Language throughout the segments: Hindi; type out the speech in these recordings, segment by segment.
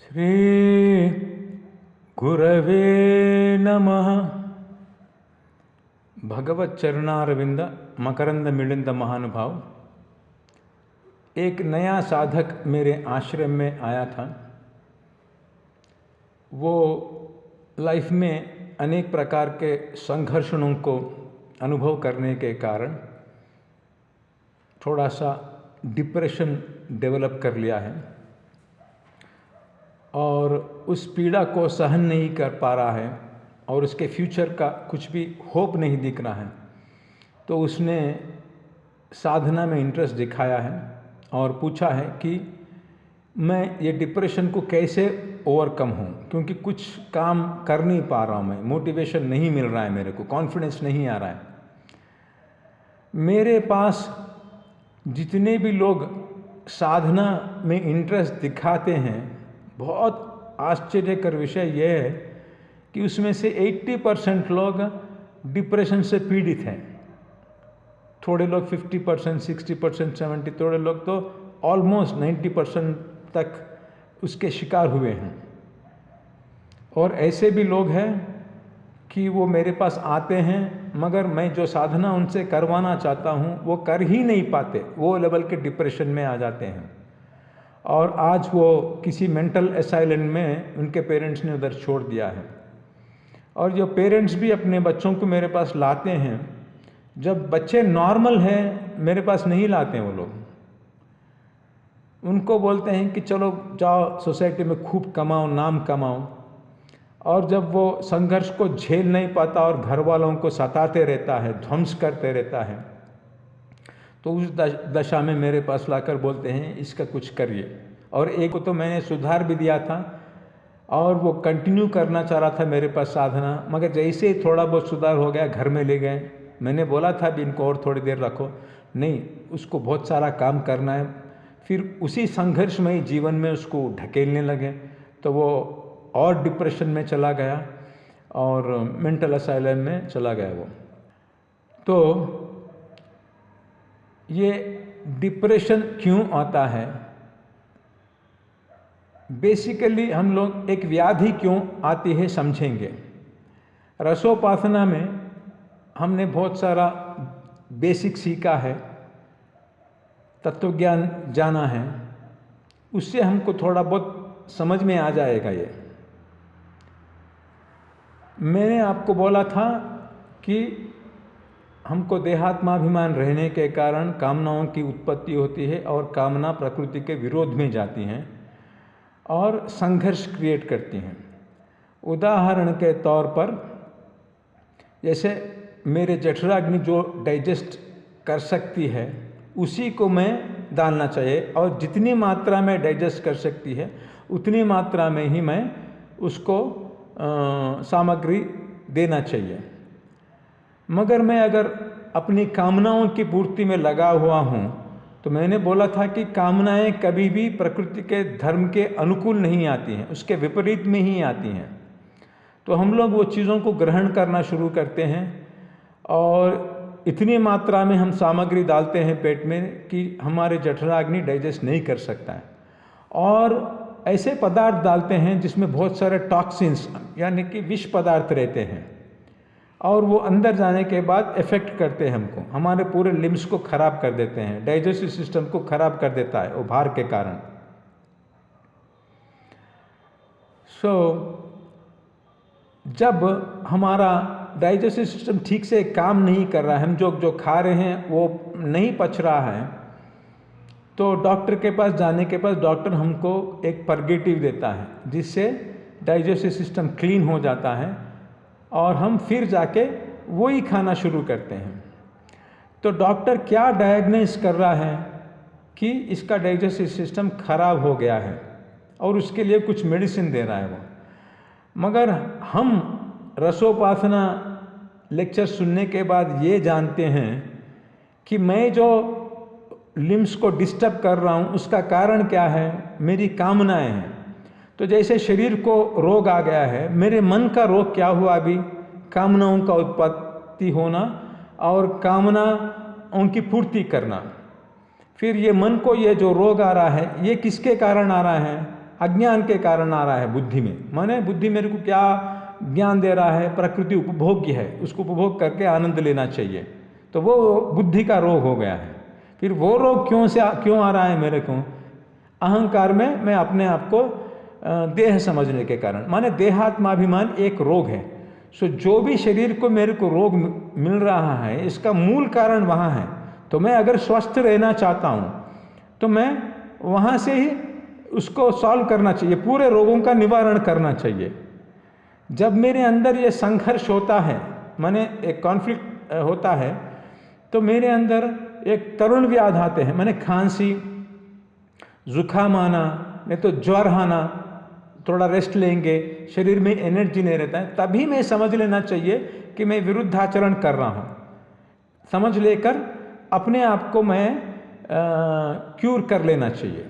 श्री गुरवे नमः। भगवत चरणारविंद मकरंद मिलिंद महानुभाव। एक नया साधक मेरे आश्रम में आया था। वो लाइफ में अनेक प्रकार के संघर्षणों को अनुभव करने के कारण थोड़ा सा डिप्रेशन डेवलप कर लिया है और उस पीड़ा को सहन नहीं कर पा रहा है और उसके फ्यूचर का कुछ भी होप नहीं दिख रहा है। तो उसने साधना में इंटरेस्ट दिखाया है और पूछा है कि मैं ये डिप्रेशन को कैसे ओवरकम हूँ, क्योंकि कुछ काम कर नहीं पा रहा हूँ, मैं मोटिवेशन नहीं मिल रहा है, मेरे को कॉन्फिडेंस नहीं आ रहा है। मेरे पास जितने भी लोग साधना में इंटरेस्ट दिखाते हैं, बहुत आश्चर्यकर विषय यह है कि उसमें से 80% लोग डिप्रेशन से पीड़ित हैं। थोड़े लोग 50%, 60%, 70%, थोड़े लोग तो ऑलमोस्ट 90% तक उसके शिकार हुए हैं। और ऐसे भी लोग हैं कि वो मेरे पास आते हैं मगर मैं जो साधना उनसे करवाना चाहता हूँ वो कर ही नहीं पाते, वो लेवल के डिप्रेशन में आ जाते हैं। और आज वो किसी मेंटल असाइलम में उनके पेरेंट्स ने उधर छोड़ दिया है। और जो पेरेंट्स भी अपने बच्चों को मेरे पास लाते हैं, जब बच्चे नॉर्मल हैं मेरे पास नहीं लाते हैं वो लोग। उनको बोलते हैं कि चलो जाओ सोसाइटी में खूब कमाओ, नाम कमाओ। और जब वो संघर्ष को झेल नहीं पाता और घर वालों को सताते रहता है, ध्वंस करते रहता है, तो उस दशा में मेरे पास लाकर बोलते हैं इसका कुछ करिए। और एक को तो मैंने सुधार भी दिया था और वो कंटिन्यू करना चाह रहा था मेरे पास साधना, मगर जैसे ही थोड़ा बहुत सुधार हो गया घर में ले गए। मैंने बोला था भी इनको और थोड़ी देर रखो, नहीं, उसको बहुत सारा काम करना है। फिर उसी संघर्षमय जीवन में उसको ढकेलने लगे तो वो और डिप्रेशन में चला गया और मेंटल असाइलम में चला गया वो। तो ये डिप्रेशन क्यों आता है? बेसिकली हम लोग एक व्याधि क्यों आती है समझेंगे। रसोपासना में हमने बहुत सारा बेसिक सीखा है, तत्वज्ञान जाना है, उससे हमको थोड़ा बहुत समझ में आ जाएगा। ये मैंने आपको बोला था कि हमको देहात्माभिमान रहने के कारण कामनाओं की उत्पत्ति होती है और कामना प्रकृति के विरोध में जाती हैं और संघर्ष क्रिएट करती हैं। उदाहरण के तौर पर जैसे मेरे जठराग्नि जो डाइजेस्ट कर सकती है उसी को मैं डालना चाहिए, और जितनी मात्रा में डाइजेस्ट कर सकती है उतनी मात्रा में ही मैं उसको सामग्री देना चाहिए। मगर मैं अगर अपनी कामनाओं की पूर्ति में लगा हुआ हूँ तो मैंने बोला था कि कामनाएं कभी भी प्रकृति के धर्म के अनुकूल नहीं आती हैं, उसके विपरीत में ही आती हैं। तो हम लोग वो चीज़ों को ग्रहण करना शुरू करते हैं और इतनी मात्रा में हम सामग्री डालते हैं पेट में कि हमारे जठराग्नि डाइजेस्ट नहीं कर सकता है। और ऐसे पदार्थ डालते हैं जिसमें बहुत सारे टॉक्सिन्स यानी कि विष पदार्थ रहते हैं और वो अंदर जाने के बाद इफेक्ट करते हैं हमको, हमारे पूरे लिम्स को खराब कर देते हैं, डाइजेस्टिव सिस्टम को खराब कर देता है उभार के कारण। जब हमारा डाइजेस्टिव सिस्टम ठीक से काम नहीं कर रहा है, हम जो खा रहे हैं वो नहीं पच रहा है, तो डॉक्टर के पास जाने के बाद डॉक्टर हमको एक पर्गेटिव देता है जिससे डाइजेस्टिव सिस्टम क्लीन हो जाता है और हम फिर जाके वही खाना शुरू करते हैं। तो डॉक्टर क्या डायग्नोस कर रहा है कि इसका डाइजेस्टिव सिस्टम खराब हो गया है और उसके लिए कुछ मेडिसिन दे रहा है वो। मगर हम रसोपासना लेक्चर सुनने के बाद ये जानते हैं कि मैं जो लिम्स को डिस्टर्ब कर रहा हूँ उसका कारण क्या है? मेरी कामनाएं हैं। तो जैसे शरीर को रोग आ गया है, मेरे मन का रोग क्या हुआ? अभी कामनाओं का उत्पत्ति होना और कामनाओं की पूर्ति करना। फिर ये मन को ये जो रोग आ रहा है ये किसके कारण आ रहा है? अज्ञान के कारण आ रहा है बुद्धि में। माने बुद्धि मेरे को क्या ज्ञान दे रहा है, प्रकृति उपभोग्य है, उसको उपभोग करके आनंद लेना चाहिए, तो वो बुद्धि का रोग हो गया है। फिर वो रोग क्यों आ रहा है मेरे को? अहंकार में मैं अपने आप को देह समझने के कारण। माने देहात्माभिमान एक रोग है। सो जो भी शरीर को मेरे को रोग मिल रहा है, इसका मूल कारण वहाँ है। तो मैं अगर स्वस्थ रहना चाहता हूँ तो मैं वहाँ से ही उसको सॉल्व करना चाहिए, पूरे रोगों का निवारण करना चाहिए। जब मेरे अंदर ये संघर्ष होता है, माने एक कॉन्फ्लिक्ट होता है, तो मेरे अंदर एक तरुण व्याध आते हैं, माने खांसी, जुकाम आना, नहीं तो ज्वर आना, थोड़ा रेस्ट लेंगे, शरीर में एनर्जी नहीं रहता है, तभी मैं समझ लेना चाहिए कि मैं विरुद्धाचरण कर रहा हूँ। समझ लेकर अपने आप को मैं क्यूर कर लेना चाहिए।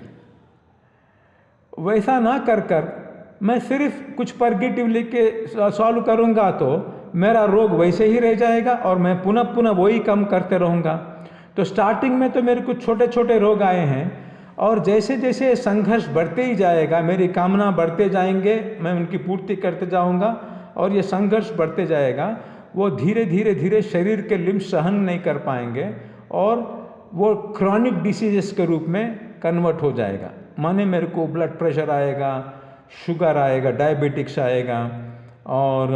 वैसा ना कर मैं सिर्फ कुछ पॉजिटिव लिख के सॉल्व करूँगा तो मेरा रोग वैसे ही रह जाएगा और मैं पुनः वही कम करते रहूँगा। तो स्टार्टिंग में तो मेरे कुछ छोटे छोटे रोग आए हैं, और जैसे जैसे संघर्ष बढ़ते ही जाएगा, मेरी कामना बढ़ते जाएंगे, मैं उनकी पूर्ति करते जाऊंगा, और ये संघर्ष बढ़ते जाएगा, वो धीरे धीरे शरीर के लिम्स सहन नहीं कर पाएंगे और वो क्रॉनिक डिसीजेस के रूप में कन्वर्ट हो जाएगा। माने मेरे को ब्लड प्रेशर आएगा, शुगर आएगा, डायबिटिक्स आएगा, और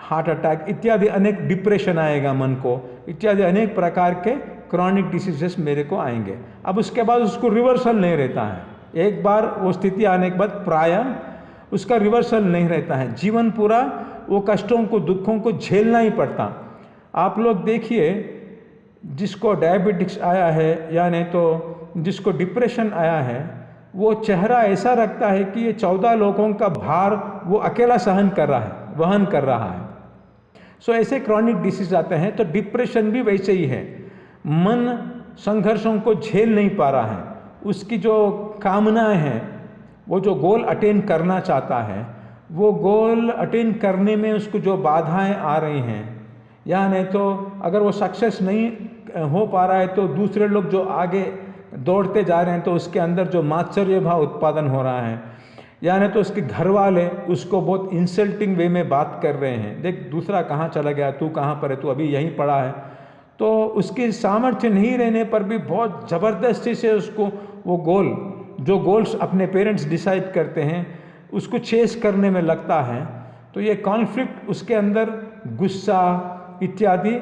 हार्ट अटैक इत्यादि अनेक, डिप्रेशन आएगा मन को, इत्यादि अनेक प्रकार के क्रॉनिक डिसीजेस मेरे को आएंगे। अब उसके बाद उसको रिवर्सल नहीं रहता है। एक बार वो स्थिति आने के बाद प्रायः उसका रिवर्सल नहीं रहता है। जीवन पूरा वो कष्टों को, दुखों को झेलना ही पड़ता। आप लोग देखिए, जिसको डायबिटिक्स आया है या नहीं तो जिसको डिप्रेशन आया है, वो चेहरा ऐसा रखता है कि ये 14 लोगों का भार वो अकेला सहन कर रहा है, वहन कर रहा है। सो ऐसे क्रॉनिक डिसीज आते हैं। तो डिप्रेशन भी वैसे ही है। मन संघर्षों को झेल नहीं पा रहा है, उसकी जो कामनाएं हैं, वो जो गोल अटेन करना चाहता है, वो गोल अटेन करने में उसको जो बाधाएं आ रही हैं, या नहीं तो अगर वो सक्सेस नहीं हो पा रहा है तो दूसरे लोग जो आगे दौड़ते जा रहे हैं तो उसके अंदर जो मात्सर्य भाव उत्पादन हो रहा है, या नहीं तो उसके घर वाले उसको बहुत इंसल्टिंग वे में बात कर रहे हैं, देख दूसरा कहाँ चला गया, तू कहाँ पर है, तू अभी यहीं पड़ा है। तो उसकी सामर्थ्य नहीं रहने पर भी बहुत ज़बरदस्ती से उसको वो गोल, जो गोल्स अपने पेरेंट्स डिसाइड करते हैं, उसको चेस करने में लगता है। तो ये कॉन्फ्लिक्ट उसके अंदर गुस्सा इत्यादि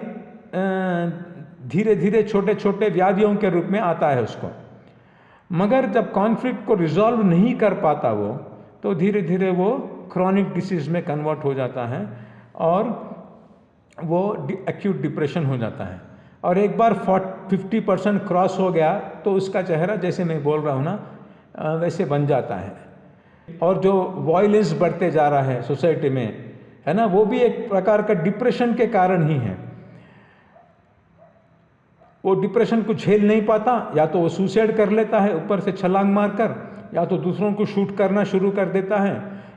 धीरे धीरे छोटे छोटे व्याधियों के रूप में आता है उसको। मगर जब कॉन्फ्लिक्ट को रिजॉल्व नहीं कर पाता वो, तो धीरे धीरे वो क्रॉनिक डिसीज में कन्वर्ट हो जाता है और वो एक्यूट डिप्रेशन हो जाता है। और एक बार 50% क्रॉस हो गया तो उसका चेहरा, जैसे मैं बोल रहा हूँ ना, वैसे बन जाता है। और जो वायलेंस बढ़ते जा रहा है सोसाइटी में, है ना, वो भी एक प्रकार का डिप्रेशन के कारण ही है। वो डिप्रेशन को झेल नहीं पाता, या तो वो सुसाइड कर लेता है ऊपर से छलांग मारकर, या तो दूसरों को शूट करना शुरू कर देता है।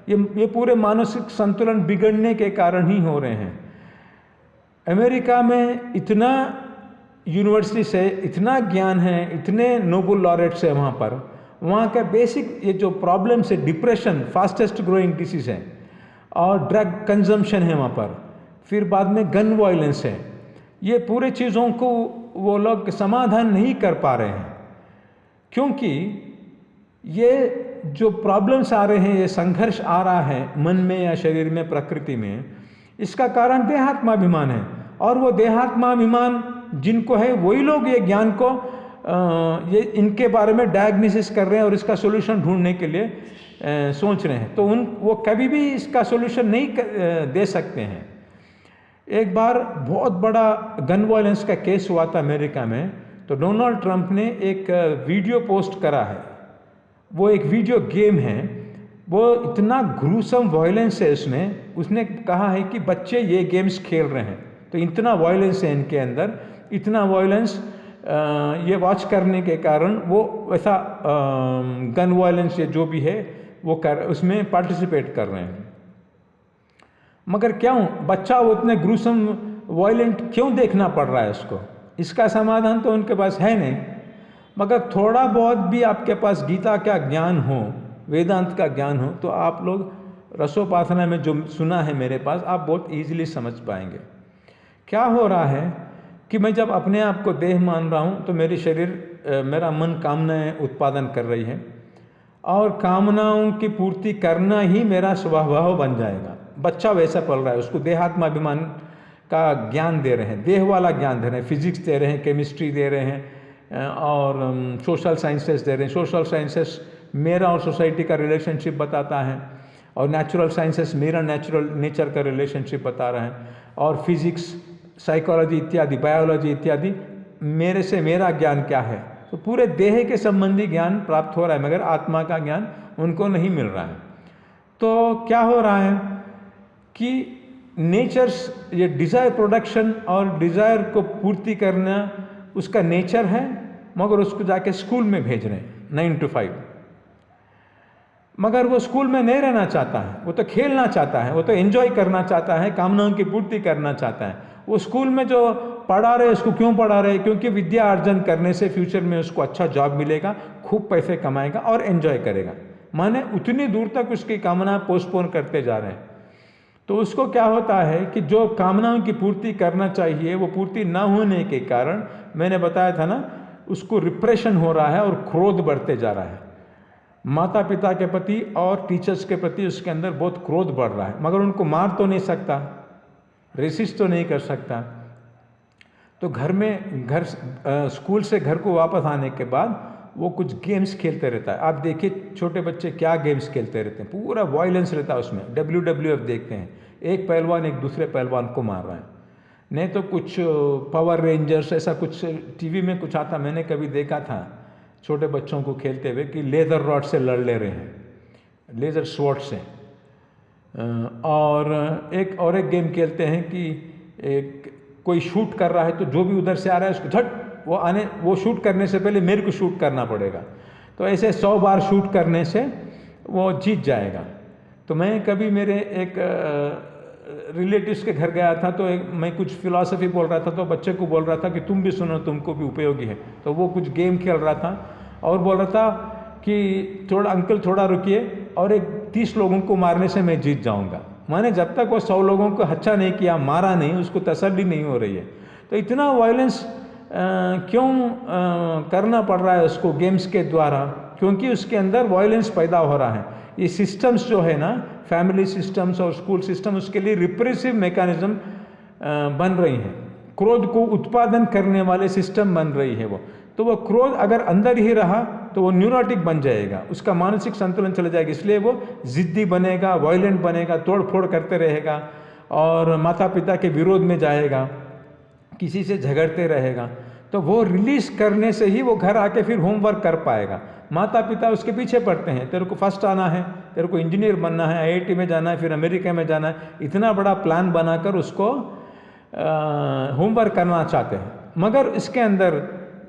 ये पूरे मानसिक संतुलन बिगड़ने के कारण ही हो रहे हैं। अमेरिका में इतना यूनिवर्सिटी से इतना ज्ञान है, इतने नोबेल लॉरेट्स है वहाँ का बेसिक ये जो प्रॉब्लम्स है, डिप्रेशन फास्टेस्ट ग्रोइंग डिसीज है, और ड्रग कंजम्पशन है वहाँ पर, फिर बाद में गन वायलेंस है। ये पूरे चीज़ों को वो लोग समाधान नहीं कर पा रहे हैं, क्योंकि ये जो प्रॉब्लम्स आ रहे हैं, ये संघर्ष आ रहा है मन में या शरीर में, प्रकृति में, इसका कारण देहात्माभिमान है। और वो देहात्माभिमान जिनको है, वही लोग ये ज्ञान को ये इनके बारे में डायग्नोसिस कर रहे हैं और इसका सॉल्यूशन ढूंढने के लिए सोच रहे हैं। तो वो कभी भी इसका सॉल्यूशन नहीं दे सकते हैं। एक बार बहुत बड़ा गन वायलेंस का केस हुआ था अमेरिका में, तो डोनाल्ड ट्रंप ने एक वीडियो पोस्ट करा है। वो एक वीडियो गेम है, वो इतना ग्रूसम वायलेंस है उसमें। उसने कहा है कि बच्चे ये गेम्स खेल रहे हैं, तो इतना वायलेंस है इनके अंदर, इतना वायलेंस ये वॉच करने के कारण वो वैसा गन वायलेंस, ये जो भी है वो उसमें पार्टिसिपेट कर रहे हैं। मगर क्यों बच्चा वो इतने ग्रूसम वायलेंट क्यों देखना पड़ रहा है उसको? इसका समाधान तो उनके पास है नहीं। मगर थोड़ा बहुत भी आपके पास गीता का ज्ञान हो, वेदांत का ज्ञान हो, तो आप लोग रसोपासना में जो सुना है मेरे पास, आप बहुत ईजिली समझ पाएंगे। क्या हो रहा है कि मैं जब अपने आप को देह मान रहा हूँ तो मेरी शरीर, मेरा मन कामनाएं उत्पादन कर रही है और कामनाओं की पूर्ति करना ही मेरा स्वभाव बन जाएगा। बच्चा वैसा पल रहा है, उसको देहात्माभिमान का ज्ञान दे रहे हैं, देह वाला ज्ञान दे रहे हैं, फिजिक्स दे रहे हैं, केमिस्ट्री दे रहे हैं और सोशल साइंसेस दे रहे हैं। सोशल साइंसेस मेरा और सोसाइटी का रिलेशनशिप बताता है और नेचुरल साइंसेस मेरा नेचर का रिलेशनशिप बता रहे हैं और फिजिक्स, साइकोलॉजी इत्यादि, बायोलॉजी इत्यादि मेरे से मेरा ज्ञान क्या है। तो पूरे देह के संबंधी ज्ञान प्राप्त हो रहा है, मगर आत्मा का ज्ञान उनको नहीं मिल रहा है। तो क्या हो रहा है कि नेचर्स, ये डिज़ायर प्रोडक्शन और डिज़ायर को पूर्ति करना उसका नेचर है, मगर उसको जाके स्कूल में भेज रहे हैं 9 to 5। मगर वो स्कूल में नहीं रहना चाहता है, वो तो खेलना चाहता है, वो तो एंजॉय करना चाहता है, कामनाओं की पूर्ति करना चाहता है। वो स्कूल में जो पढ़ा रहे उसको क्यों पढ़ा रहे? क्योंकि विद्या अर्जन करने से फ्यूचर में उसको अच्छा जॉब मिलेगा, खूब पैसे कमाएगा और एंजॉय करेगा। माने उतनी दूर तक उसकी कामना पोस्टपोन करते जा रहे हैं। तो उसको क्या होता है कि जो कामनाओं की पूर्ति करना चाहिए वो पूर्ति ना होने के कारण, मैंने बताया था ना, उसको रिप्रेशन हो रहा है और क्रोध बढ़ते जा रहा है। माता पिता के प्रति और टीचर्स के प्रति उसके अंदर बहुत क्रोध बढ़ रहा है, मगर उनको मार तो नहीं सकता, रेसिस्ट तो नहीं कर सकता। तो स्कूल से घर को वापस आने के बाद वो कुछ गेम्स खेलते रहता है। आप देखिए छोटे बच्चे क्या गेम्स खेलते रहते हैं, पूरा वायलेंस रहता है उसमें। WWF देखते हैं, एक पहलवान एक दूसरे पहलवान को मार रहा है, नहीं तो कुछ पावर रेंजर्स ऐसा कुछ टीवी में कुछ आता, मैंने कभी देखा था छोटे बच्चों को खेलते हुए कि लेज़र रॉड से लड़ ले रहे हैं, लेज़र स्वॉर्ड से। और एक गेम खेलते हैं कि कोई शूट कर रहा है तो जो भी उधर से आ रहा है उसको झट वो शूट करने से पहले मेरे को शूट करना पड़ेगा। तो ऐसे 100 बार शूट करने से वो जीत जाएगा। तो मैं कभी मेरे एक रिलेटिव्स के घर गया था, तो मैं कुछ फिलॉसफी बोल रहा था, तो बच्चे को बोल रहा था कि तुम भी सुनो, तुमको भी उपयोगी है। तो वो कुछ गेम खेल रहा था और बोल रहा था कि अंकल थोड़ा रुकिए, और एक 30 लोगों को मारने से मैं जीत जाऊंगा। माने जब तक वो 100 लोगों को हत्या नहीं किया, मारा नहीं, उसको तसल्ली नहीं हो रही है। तो इतना वायलेंस क्यों करना पड़ रहा है उसको गेम्स के द्वारा? क्योंकि उसके अंदर वायलेंस पैदा हो रहा है। ये सिस्टम्स जो है ना, फैमिली सिस्टम्स और स्कूल सिस्टम, उसके लिए रिप्रेसिव मैकेनिज्म बन रही हैं, क्रोध को उत्पादन करने वाले सिस्टम बन रही है वो। तो वो क्रोध अगर अंदर ही रहा तो वो न्यूरोटिक बन जाएगा, उसका मानसिक संतुलन चला जाएगा, इसलिए वो जिद्दी बनेगा, वायलेंट बनेगा, तोड़ फोड़ करते रहेगा और माता पिता के विरोध में जाएगा, किसी से झगड़ते रहेगा। तो वो रिलीज करने से ही वो घर आके फिर होमवर्क कर पाएगा। माता पिता उसके पीछे पड़ते हैं, तेरे को फर्स्ट आना है, तेरे को इंजीनियर बनना है, IIT में जाना है, फिर अमेरिका में जाना है, इतना बड़ा प्लान बनाकर उसको होमवर्क करना चाहते हैं। मगर इसके अंदर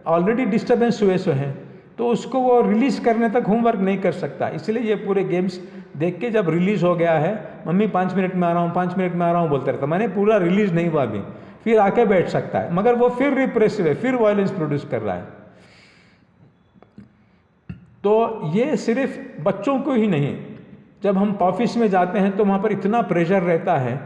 ऑलरेडी डिस्टर्बेंस हुए सो हैं, तो उसको वो रिलीज़ करने तक होमवर्क नहीं कर सकता। इसलिए ये पूरे गेम्स देख के जब रिलीज़ हो गया है, मम्मी 5 मिनट में आ रहा हूँ, 5 मिनट में आ रहा हूँ बोलते रहता, मैंने पूरा रिलीज़ नहीं हुआ अभी, फिर आके बैठ सकता है, मगर वो फिर रिप्रेसिव है, फिर वायलेंस प्रोड्यूस कर रहा है। तो ये सिर्फ बच्चों को ही नहीं, जब हम ऑफिस में जाते हैं तो वहाँ पर इतना प्रेशर रहता है,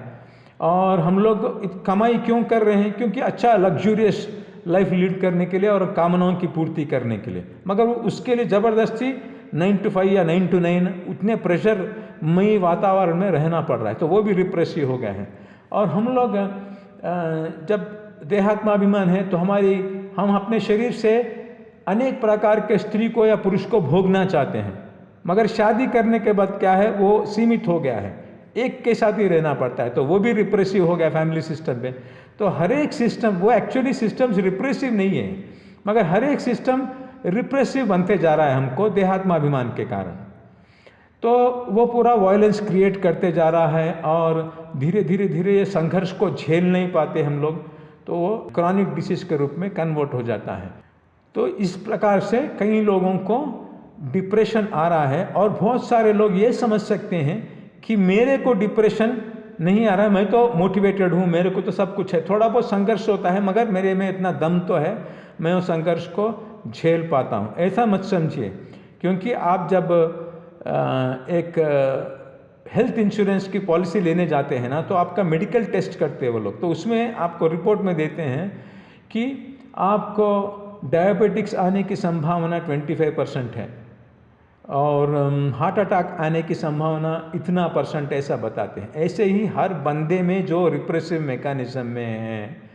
और हम लोग कमाई क्यों कर रहे हैं? क्योंकि अच्छा लग्जूरियस लाइफ लीड करने के लिए और कामनाओं की पूर्ति करने के लिए, मगर वो उसके लिए ज़बरदस्ती 9 to 5 या 9 to 9 उतने प्रेशरमयी वातावरण में रहना पड़ रहा है, तो वो भी रिप्रेसिव हो गए हैं। और हम लोग जब देहात्माभिमान है तो हम अपने शरीर से अनेक प्रकार के स्त्री को या पुरुष को भोगना चाहते हैं, मगर शादी करने के बाद क्या है, वो सीमित हो गया है, एक के साथ ही रहना पड़ता है, तो वो भी रिप्रेसिव हो गया फैमिली सिस्टम में। तो हर एक सिस्टम, वो एक्चुअली सिस्टम्स रिप्रेसिव नहीं है, मगर हर एक सिस्टम रिप्रेसिव बनते जा रहा है हमको देहात्माभिमान के कारण। तो वो पूरा वायलेंस क्रिएट करते जा रहा है और धीरे धीरे धीरे ये संघर्ष को झेल नहीं पाते हम लोग, तो वो क्रॉनिक डिसीज के रूप में कन्वर्ट हो जाता है। तो इस प्रकार से कई लोगों को डिप्रेशन आ रहा है, और बहुत सारे लोग ये समझ सकते हैं कि मेरे को डिप्रेशन नहीं आ रहा है, मैं तो मोटिवेटेड हूँ, मेरे को तो सब कुछ है, थोड़ा बहुत संघर्ष होता है मगर मेरे में इतना दम तो है, मैं उस संघर्ष को झेल पाता हूँ। ऐसा मत समझिए, क्योंकि आप जब एक हेल्थ इंश्योरेंस की पॉलिसी लेने जाते हैं ना, तो आपका मेडिकल टेस्ट करते हैं वो लोग। तो उसमें आपको रिपोर्ट में देते हैं कि आपको डायबिटिक्स आने की संभावना 25% है और हार्ट अटैक आने की संभावना इतना % ऐसा बताते हैं। ऐसे ही हर बंदे में जो रिप्रेसिव मैकेनिज्म में है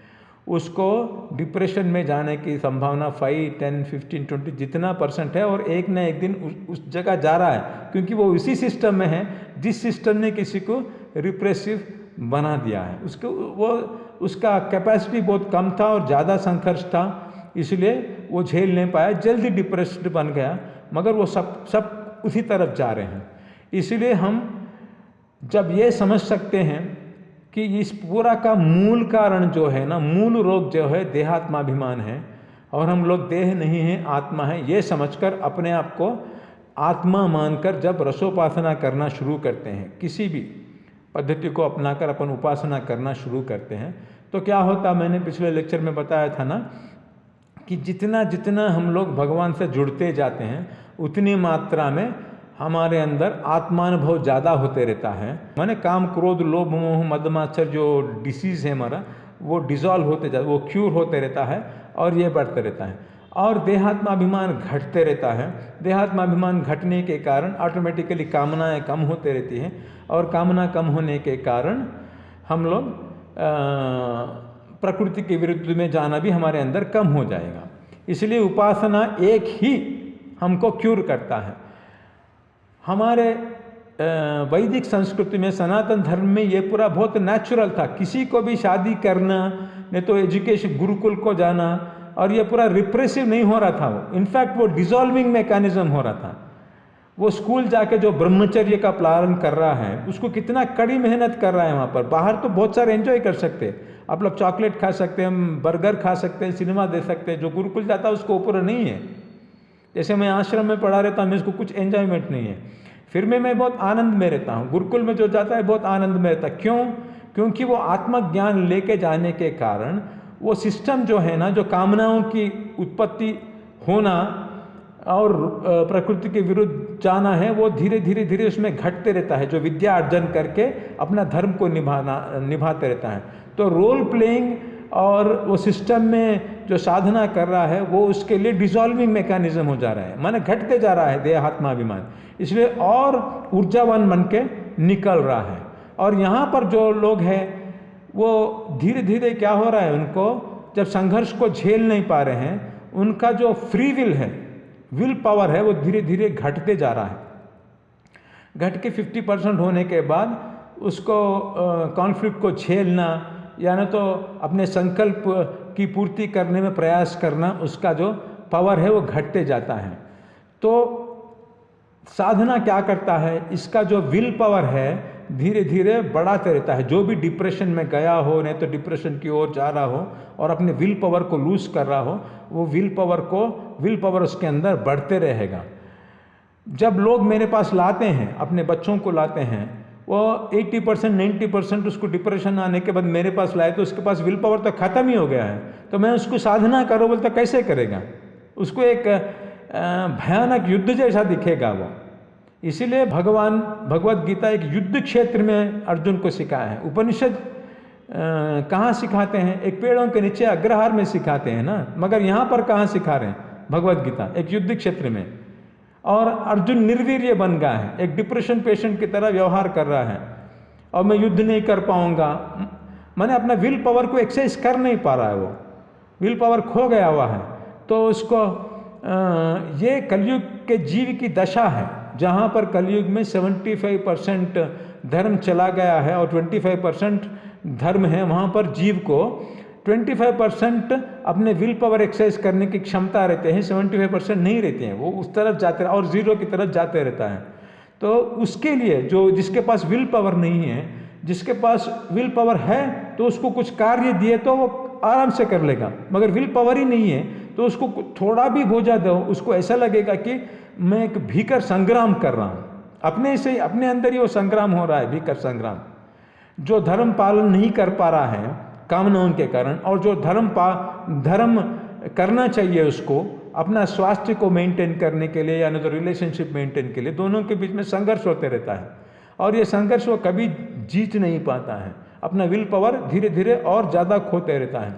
उसको डिप्रेशन में जाने की संभावना 5, 10, 15, 20 जितना % है, और एक ना एक दिन उस जगह जा रहा है, क्योंकि वो उसी सिस्टम में है जिस सिस्टम ने किसी को रिप्रेसिव बना दिया है। उसका कैपेसिटी बहुत कम था और ज़्यादा संघर्ष था, इसलिए वो झेल नहीं पाया, जल्दी डिप्रेस्ड बन गया। मगर वो सब उसी तरफ जा रहे हैं। इसलिए हम जब ये समझ सकते हैं कि इस पूरा का मूल कारण जो है ना, मूल रोग जो है देहात्माभिमान है, और हम लोग देह नहीं हैं आत्मा है, ये समझकर अपने आप को आत्मा मानकर जब रसोपासना करना शुरू करते हैं, किसी भी पद्धति को अपनाकर अपन उपासना करना शुरू करते हैं, तो क्या होता, मैंने पिछले लेक्चर में बताया था ना कि जितना जितना हम लोग भगवान से जुड़ते जाते हैं उतनी मात्रा में हमारे अंदर आत्मानुभव ज़्यादा होते रहता है। माने काम क्रोध लोभ मोह मद मात्सर्य जो डिसीज़ है हमारा, वो डिज़ोल्व होते जाता, वो क्यूर होते रहता है और ये बढ़ते रहता है, और देहात्माभिमान घटते रहता है। देहात्माभिमान घटने के कारण ऑटोमेटिकली कामनाएं कम होते रहती हैं, और कामना कम होने के कारण हम लोग प्रकृति के विरुद्ध में जाना भी हमारे अंदर कम हो जाएगा। इसलिए उपासना एक ही हमको क्यूर करता है। हमारे वैदिक संस्कृति में, सनातन धर्म में ये पूरा बहुत नेचुरल था। किसी को भी शादी करना, नहीं तो एजुकेशन गुरुकुल को जाना, और ये पूरा रिप्रेसिव नहीं हो रहा था। वो इनफैक्ट वो डिसॉल्विंग मैकेनिज्म हो रहा था। वो स्कूल जाके जो ब्रह्मचर्य का पालन कर रहा है, उसको कितना कड़ी मेहनत कर रहा है वहाँ पर। बाहर तो बहुत सारे एंजॉय कर सकते हैं, आप लोग चॉकलेट खा सकते हैं, बर्गर खा सकते हैं, सिनेमा देख सकते हैं। जो गुरुकुल जाता है उसको ऊपर नहीं है। जैसे मैं आश्रम में पढ़ा रहता हूँ, उसको कुछ एंजॉयमेंट नहीं है, फिर मैं बहुत आनंद में रहता हूँ। गुरुकुल में जो जाता है बहुत आनंद में रहता है। क्यों? क्योंकि वो आत्मज्ञान लेके जाने के कारण वो सिस्टम जो है ना, जो कामनाओं की उत्पत्ति होना और प्रकृति के विरुद्ध जाना है, वो धीरे धीरे धीरे उसमें घटते रहता है, जो विद्या अर्जन करके अपना धर्म को निभाते रहता है। तो रोल प्लेइंग और वो सिस्टम में जो साधना कर रहा है, वो उसके लिए डिसॉल्विंग मैकेनिज्म हो जा रहा है, माने घटते जा रहा है देहात्माभिमान, इसलिए और ऊर्जावान बन के निकल रहा है। और यहाँ पर जो लोग हैं वो धीरे धीरे क्या हो रहा है, उनको जब संघर्ष को झेल नहीं पा रहे हैं, उनका जो फ्री विल है, विल पावर है, वो धीरे धीरे घटते जा रहा है। घट के 50% होने के बाद उसको कॉन्फ्लिक्ट को झेलना, या न तो अपने संकल्प की पूर्ति करने में प्रयास करना, उसका जो पावर है वो घटते जाता है। तो साधना क्या करता है, इसका जो विल पावर है धीरे धीरे बढ़ाते रहता है। जो भी डिप्रेशन में गया हो, नहीं तो डिप्रेशन की ओर जा रहा हो और अपने विल पावर को लूज कर रहा हो, वो विल पावर उसके अंदर बढ़ते रहेगा। जब लोग मेरे पास लाते हैं, अपने बच्चों को लाते हैं, वो 80% 90% उसको डिप्रेशन आने के बाद मेरे पास लाए, तो उसके पास विल पावर तो खत्म ही हो गया है। तो मैं उसको साधना करो बोलता, कैसे करेगा? उसको एक भयानक युद्ध जैसा दिखेगा वो। इसीलिए भगवत गीता एक युद्ध क्षेत्र में अर्जुन को सिखाया है। उपनिषद कहाँ सिखाते हैं? एक पेड़ों के नीचे अग्रहार में सिखाते हैं ना, मगर यहाँ पर कहाँ सिखा रहे हैं? भगवत गीता एक युद्ध क्षेत्र में। और अर्जुन निर्वीर्य बन गया है, एक डिप्रेशन पेशेंट की तरह व्यवहार कर रहा है, और मैं युद्ध नहीं कर पाऊंगा, मैंने अपना विल पावर को एक्सरसाइज कर नहीं पा रहा है, वो विल पावर खो गया हुआ है। तो उसको ये कलयुग के जीव की दशा है, जहाँ पर कलयुग में 75% धर्म चला गया है और 25% धर्म है। वहाँ पर जीव को 25% अपने विल पावर एक्सरसाइज करने की क्षमता रहते हैं, 75% नहीं रहते हैं, वो उस तरफ जाते और जीरो की तरफ जाते रहता है। तो उसके लिए जो जिसके पास विल पावर नहीं है, जिसके पास विल पावर है तो उसको कुछ कार्य दिए तो वो आराम से कर लेगा, मगर विल पावर ही नहीं है तो उसको थोड़ा भी बोझा दो, उसको ऐसा लगेगा कि मैं एक भीकर संग्राम कर रहा हूँ। अपने से अपने अंदर ही वो संग्राम हो रहा है, भीकर संग्राम। जो धर्म पालन नहीं कर पा रहा है कामनाओं के कारण, और जो धर्म करना चाहिए उसको अपना स्वास्थ्य को मेंटेन करने के लिए या नहीं तो रिलेशनशिप मेंटेन के लिए, दोनों के बीच में संघर्ष होते रहता है और ये संघर्ष वो कभी जीत नहीं पाता है, अपना विल पावर धीरे धीरे और ज़्यादा खोते रहता है।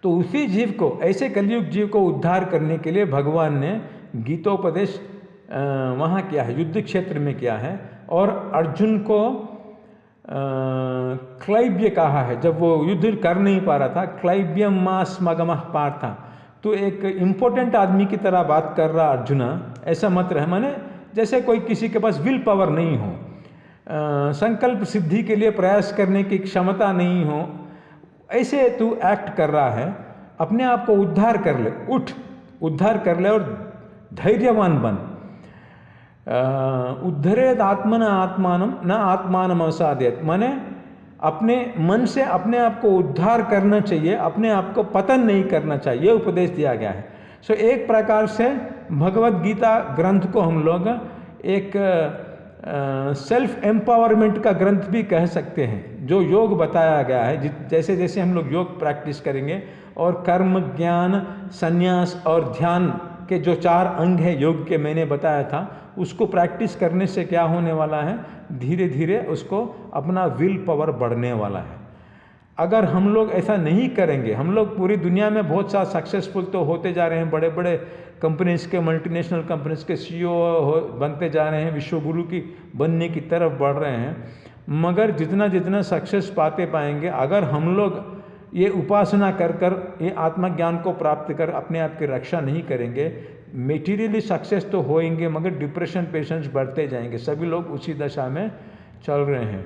तो उसी जीव को, ऐसे कलयुग जीव को उद्धार करने के लिए भगवान ने गीतोपदेश वहाँ किया है, युद्ध क्षेत्र में किया है। और अर्जुन को क्लैब्य कहा है, जब वो युद्ध कर नहीं पा रहा था, क्लैब्यम मास मगमः पार्था, तो एक इम्पोर्टेंट आदमी की तरह बात कर रहा अर्जुना, ऐसा मत रहे, माने जैसे कोई किसी के पास विल पावर नहीं हो, संकल्प सिद्धि के लिए प्रयास करने की क्षमता नहीं हो, ऐसे तू एक्ट कर रहा है। अपने आप को उद्धार कर ले, उठ उद्धार कर ले और धैर्यवान बन। उद्धरेद आत्मन आत्मानम न आत्मानम अवसादेत, माने अपने मन से अपने आप को उद्धार करना चाहिए, अपने आप को पतन नहीं करना चाहिए, उपदेश दिया गया है। सो एक प्रकार से भगवत गीता ग्रंथ को हम लोग एक सेल्फ एम्पावरमेंट का ग्रंथ भी कह सकते हैं। जो योग बताया गया है, जैसे जैसे हम लोग योग प्रैक्टिस करेंगे और कर्म, ज्ञान, संन्यास और ध्यान के जो 4 अंग है योग के, मैंने बताया था, उसको प्रैक्टिस करने से क्या होने वाला है, धीरे धीरे उसको अपना विल पावर बढ़ने वाला है। अगर हम लोग ऐसा नहीं करेंगे, हम लोग पूरी दुनिया में बहुत सारा सक्सेसफुल तो होते जा रहे हैं, बड़े बड़े कंपनीज के, मल्टीनेशनल कंपनीज के CEO बनते जा रहे हैं, विश्व गुरु की बनने की तरफ बढ़ रहे हैं, मगर जितना जितना सक्सेस पाते पाएंगे, अगर हम लोग ये उपासना कर कर ये आत्मज्ञान को प्राप्त कर अपने आप की रक्षा नहीं करेंगे, मेटीरियली सक्सेस तो होएंगे मगर डिप्रेशन पेशेंट्स बढ़ते जाएंगे। सभी लोग उसी दशा में चल रहे हैं।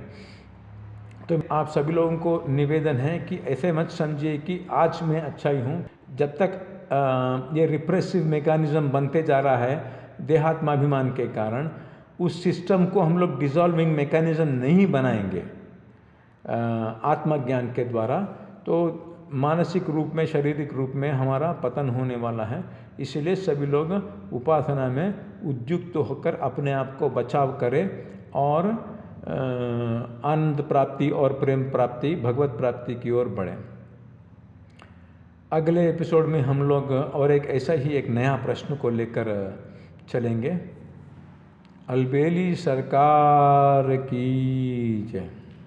तो आप सभी लोगों को निवेदन है कि ऐसे मत समझिए कि आज मैं अच्छा ही हूँ। जब तक ये रिप्रेसिव मैकेनिज्म बनते जा रहा है देहात्माभिमान के कारण, उस सिस्टम को हम लोग डिसॉल्विंग मैकेनिज्म नहीं बनाएंगे आत्मज्ञान के द्वारा, तो मानसिक रूप में, शारीरिक रूप में हमारा पतन होने वाला है। इसलिए सभी लोग उपासना में उद्युक्त होकर अपने आप को बचाव करें और आनंद प्राप्ति और प्रेम प्राप्ति, भगवत प्राप्ति की ओर बढ़ें। अगले एपिसोड में हम लोग और एक ऐसा ही एक नया प्रश्न को लेकर चलेंगे। अलबेली सरकार की जय।